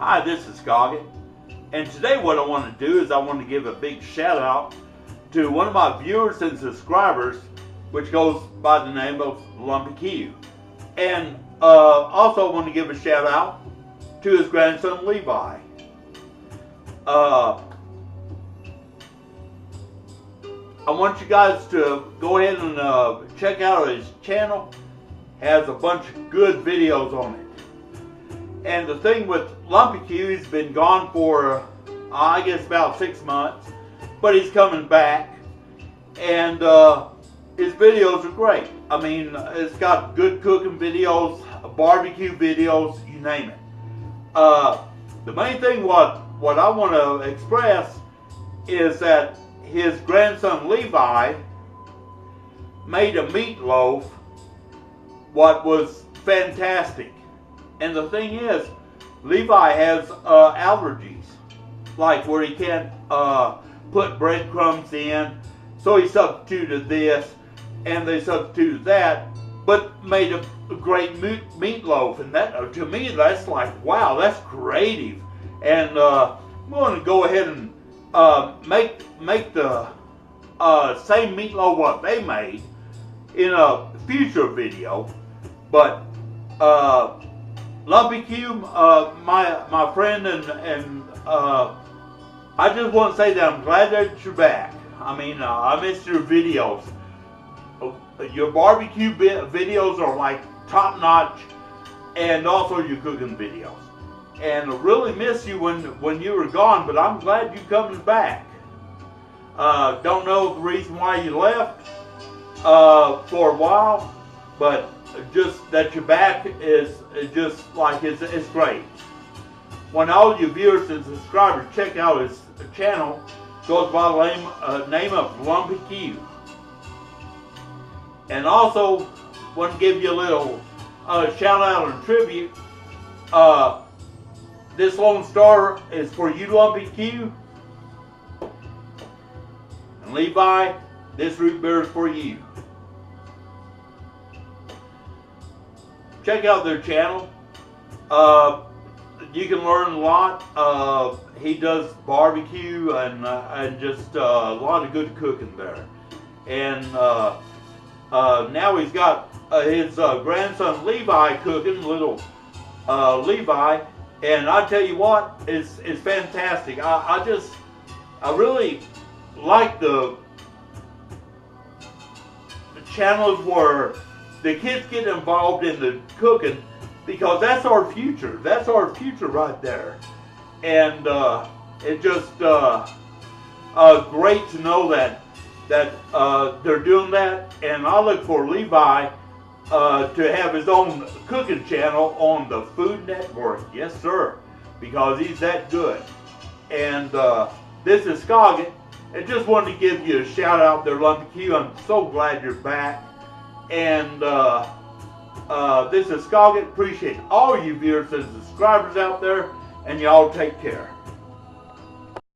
Hi, this is Scoggin, and today what I want to do is I want to give a big shout out to one of my viewers and subscribers, which goes by the name of LumpyQ. And also I want to give a shout out to his grandson Levi. I want you guys to go ahead and check out his channel. Has a bunch of good videos on it. And the thing with LumpyQ, he's been gone for I guess about 6 months, but he's coming back, and his videos are great. I mean, it's got good cooking videos, barbecue videos, you name it. The main thing what I want to express is that his grandson Levi made a meatloaf what was fantastic. And the thing is, Levi has allergies, like where he can't put breadcrumbs in, so he substituted this and they substituted that, but made a great meatloaf. And that, to me, that's like, wow, that's creative. And I'm going to go ahead and make the same meatloaf what they made in a future video. But LumpyQ, my friend, and I just want to say that I'm glad that you're back. I mean, I missed your videos. Your barbecue videos are like top notch, and also your cooking videos. And I really miss you when you were gone, but I'm glad you're coming back. Don't know the reason why you left for a while, but just that you're back is just like it's great. When all your viewers and subscribers check out his channel, goes by the name of LumpyQ. And also want to give you a little shout out and tribute. This Lone Star is for you, LumpyQ. And Levi, this root beer is for you. Check out their channel. You can learn a lot. He does barbecue and just a lot of good cooking there. And now he's got his grandson Levi cooking, little Levi. And I tell you what, it's fantastic. I really like the channels where the kids get involved in the cooking, because that's our future. That's our future right there. And it's just great to know that they're doing that. And I look for Levi to have his own cooking channel on the Food Network. Yes, sir, because he's that good. And this is Scoggin. I just wanted to give you a shout out there, LumpyQ. I'm so glad you're back. And this is Scoggin. Appreciate all you viewers and subscribers out there, and y'all take care.